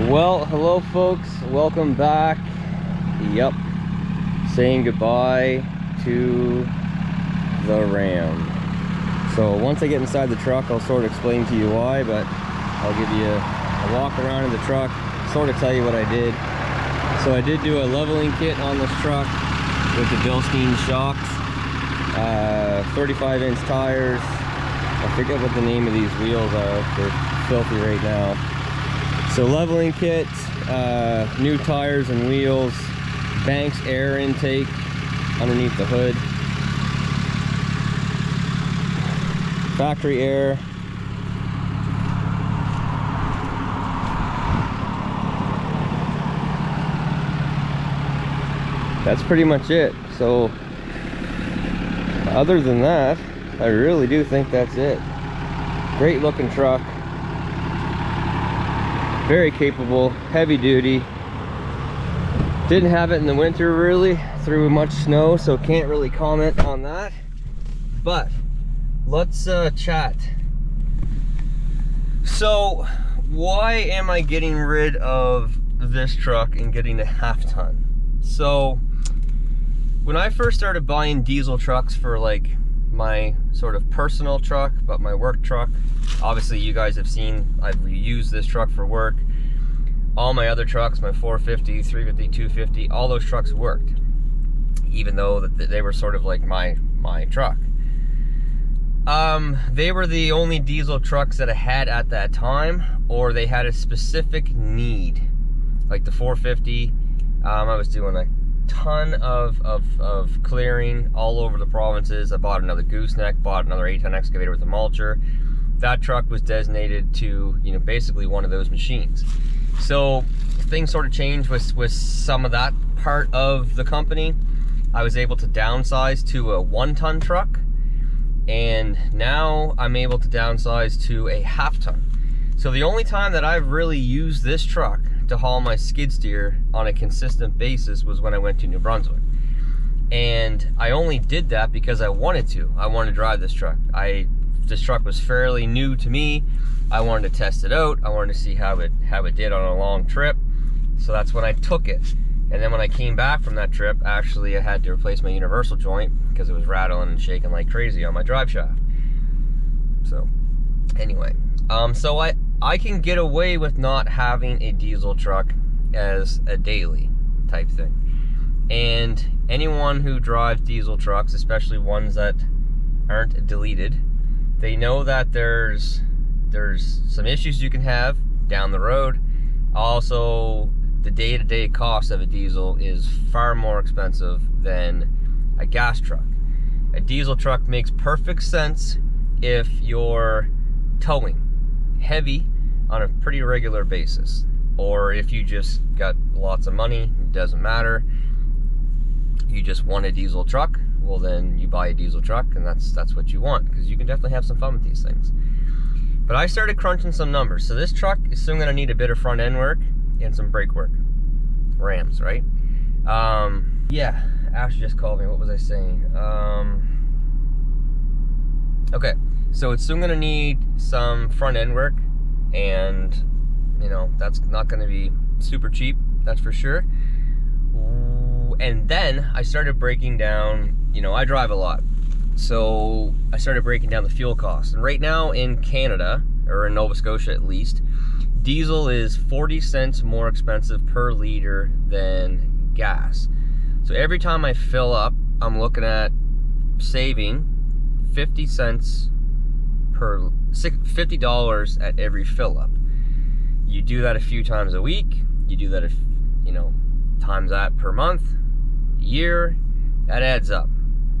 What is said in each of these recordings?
Well, hello folks, welcome back. Yep, saying goodbye to the Ram. So once I get inside the truck, I'll sort of explain to you why, but I'll give you a walk around in the truck, sort of tell you what I did. So I did do a leveling kit on this truck with the Bilstein shocks, 35-inch tires. I forget what the name of these wheels are, they're filthy right now. So leveling kit, new tires and wheels, Banks air intake underneath the hood, factory air, that's pretty much it. So other than that, I really do think that's it. Great looking truck. Very capable, heavy duty. Didn't have it in the winter really, through much snow, so can't really comment on that. But let's chat. So why am I getting rid of this truck and getting a half-ton? So when I first started buying diesel trucks for like my sort of personal truck, but my work truck, obviously you guys have seen I've used this truck for work. All my other trucks, my 450, 350, 250, all those trucks worked, even though they were sort of like my truck. They were the only diesel trucks that I had at that time, or they had a specific need. Like the 450, I was doing a ton of clearing all over the provinces. I bought another gooseneck, bought another 8-ton excavator with a mulcher. That truck was designated to, you know, basically one of those machines. So things sort of changed with some of that part of the company. I was able to downsize to a 1-ton truck, and now I'm able to downsize to a half-ton. So the only time that I've really used this truck to haul my skid steer on a consistent basis was when I went to New Brunswick. And I only did that because I wanted to. I wanted to drive this truck. This truck was fairly new to me. I wanted to test it out. I wanted to see how it did on a long trip. So that's when I took it. And then when I came back from that trip, actually I had to replace my universal joint because it was rattling and shaking like crazy on my drive shaft. So anyway, so I can get away with not having a diesel truck as a daily type thing. And anyone who drives diesel trucks, especially ones that aren't deleted, they know that there's some issues you can have down the road. Also, the day-to-day cost of a diesel is far more expensive than a gas truck. A diesel truck makes perfect sense if you're towing heavy on a pretty regular basis, or if you just got lots of money, it doesn't matter, you just want a diesel truck, well then you buy a diesel truck, and that's what you want, because you can definitely have some fun with these things. But I started crunching some numbers. So this truck is soon gonna need a bit of front end work and some brake work. Rams, right? Yeah, Ash just called me. What was I saying? Okay, so it's soon gonna need some front end work, and you know, that's not gonna be super cheap, that's for sure. And then I started breaking down, you know, I drive a lot. So I started breaking down the fuel costs. And right now in Canada, or in Nova Scotia at least, diesel is 40 cents more expensive per liter than gas. So every time I fill up, I'm looking at saving 50 cents per, $50 at every fill up. You do that a few times a week, you do that, you know, times that per month, year, that adds up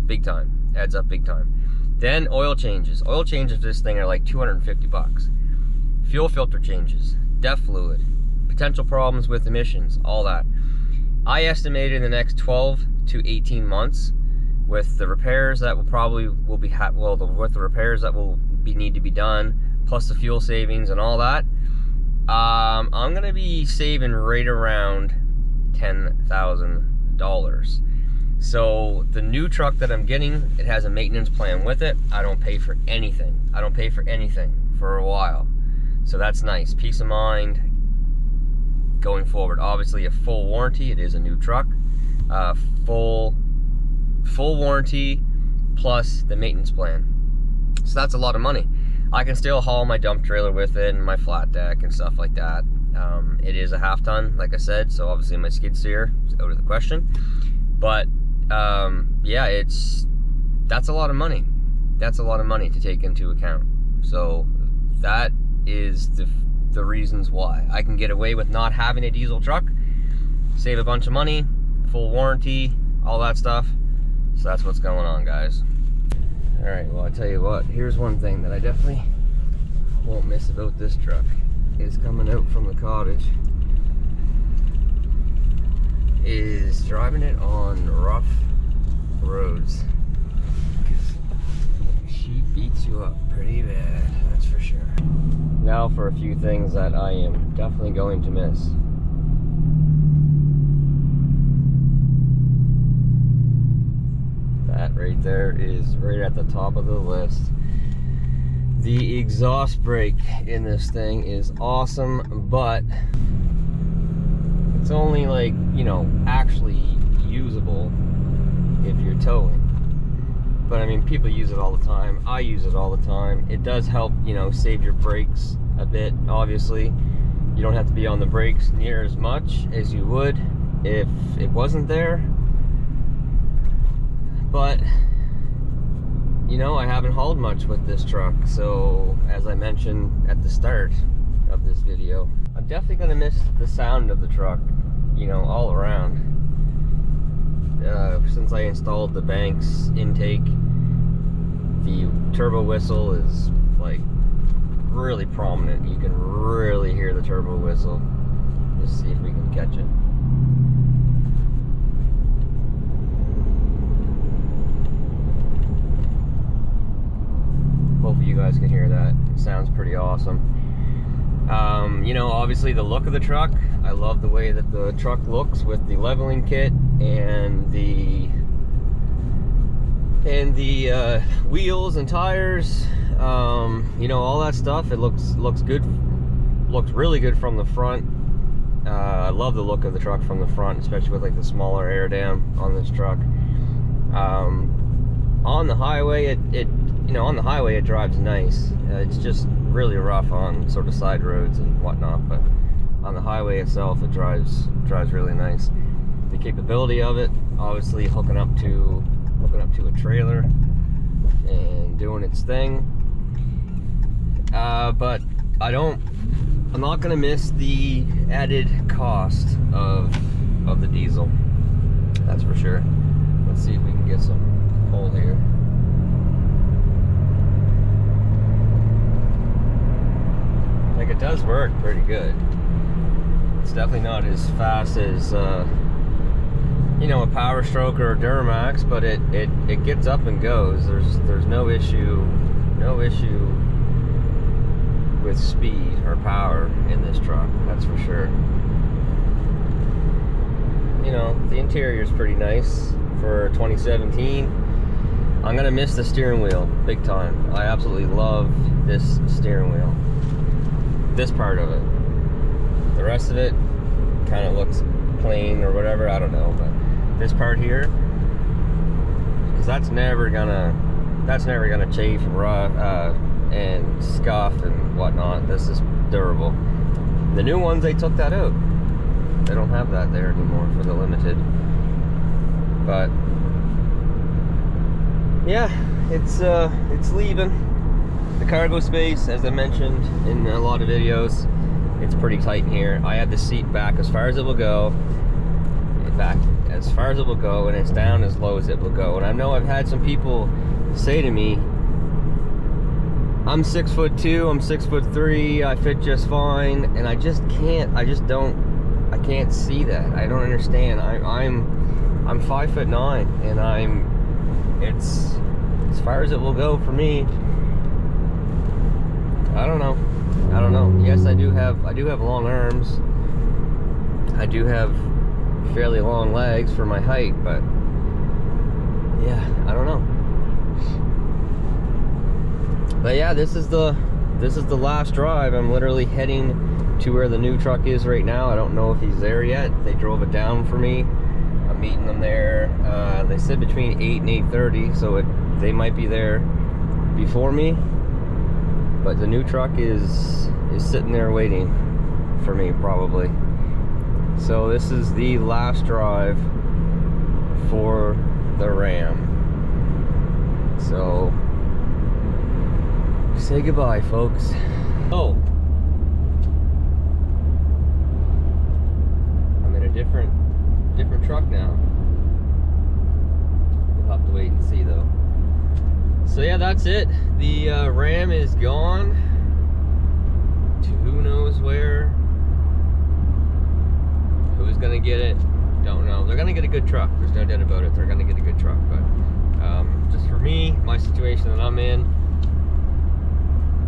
big time. Adds up big time. Then oil changes. Oil changes for this thing are like 250 bucks. Fuel filter changes, DEF fluid, potential problems with emissions, all that. I estimated in the next 12 to 18 months, with the repairs that with the repairs that will need to be done, plus the fuel savings and all that, I'm gonna be saving right around $10,000. So the new truck that I'm getting, it has a maintenance plan with it. I don't pay for anything. I don't pay for anything for a while. So that's nice. Peace of mind. going forward. Obviously a full warranty, it is a new truck. Full warranty plus the maintenance plan. So that's a lot of money. I can still haul my dump trailer with it and my flat deck and stuff like that. It is a half ton, like I said, so obviously my skid steer is out of the question. But yeah, that's a lot of money. That's a lot of money to take into account. So that is the reasons why I can get away with not having a diesel truck, save a bunch of money, full warranty, all that stuff. So that's what's going on, guys. All right, well, I tell you what, here's one thing that I definitely won't miss about this truck is coming out from the cottage is driving it on rough roads, because she beats you up pretty bad, that's for sure. Now for a few things that I am definitely going to miss. That right there is right at the top of the list. The exhaust brake in this thing is awesome, but it's only, like, you know, actually usable if you're towing. But I mean, people use it all the time. I use it all the time. It does help, you know, save your brakes a bit, obviously. You don't have to be on the brakes near as much as you would if it wasn't there. But, you know, I haven't hauled much with this truck, so as I mentioned at the start of this video, I'm definitely going to miss the sound of the truck, you know, all around. Since I installed the Banks intake, the turbo whistle is, like, really prominent. You can really hear the turbo whistle. Let's see if we can catch it. Hopefully you guys can hear that. It sounds pretty awesome. You know, obviously the look of the truck, I love the way that the truck looks with the leveling kit and the wheels and tires. You know, all that stuff. It looks good. Looks really good from the front. I love the look of the truck from the front, especially with like the smaller air dam on this truck. On the highway, you know, on the highway it drives nice. It's just really rough on sort of side roads and whatnot, but on the highway itself it drives really nice. The capability of it, obviously hooking up to a trailer and doing its thing. But I'm not gonna miss the added cost of the diesel. That's for sure. Let's see if we can get some pull here. Like, it does work pretty good. It's definitely not as fast as you know, a Power Stroke or a Duramax, but it gets up and goes. There's no issue with speed or power in this truck, that's for sure. You know, the interior is pretty nice for 2017. I'm gonna miss the steering wheel big time. I absolutely love this steering wheel. This part of it. The rest of it kind of looks plain or whatever, I don't know, but this part here, because that's never gonna chafe and scuff and whatnot. This is durable. The new ones, they took that out. They don't have that there anymore for the Limited. But yeah, it's leaving. The cargo space, as I mentioned in a lot of videos, it's pretty tight in here. I have the seat back as far as it will go. Back as far as it will go, and it's down as low as it will go. And I know I've had some people say to me, I'm 6'2", I'm 6'3", I fit just fine, and I can't see that. I don't understand. I'm 5'9", and it's as far as it will go for me. I don't know. Yes, I do have long arms. I do have fairly long legs for my height, but yeah, I don't know. But yeah, this is the last drive. I'm literally heading to where the new truck is right now. I don't know if he's there yet. They drove it down for me. I'm meeting them there. They said between 8 and 8:30, so they might be there before me. But the new truck is sitting there waiting for me, probably. So this is the last drive for the Ram. So say goodbye, folks. Oh, I'm in a different truck now. We'll have to wait and see though. So yeah, that's it. The Ram is gone to who knows where. Who's gonna get it? Don't know. They're gonna get a good truck. There's no doubt about it. They're gonna get a good truck. But just for me, my situation that I'm in,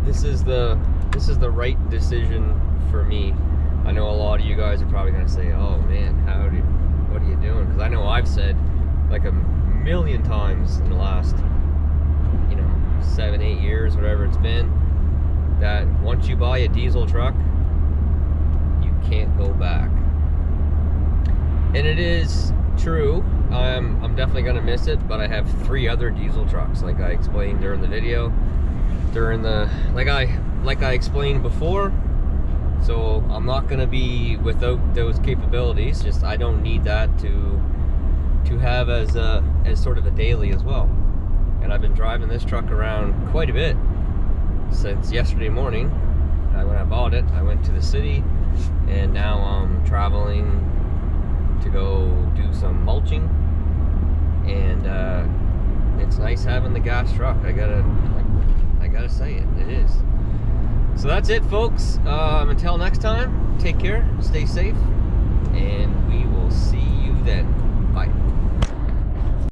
this is the right decision for me. I know a lot of you guys are probably gonna say, "Oh man, what are you doing?" Because I know I've said like a million times in the last, 7-8 years, whatever it's been, that once you buy a diesel truck, you can't go back. And it is true. I'm definitely gonna miss it, but I have 3 other diesel trucks, like I explained during the video, like I explained before. So I'm not gonna be without those capabilities. Just I don't need that to have as sort of a daily as well. And I've been driving this truck around quite a bit since yesterday morning. When I bought it, I went to the city, and now I'm traveling to go do some mulching. And it's nice having the gas truck. I gotta say it is. So that's it, folks. Until next time, take care, stay safe, and we will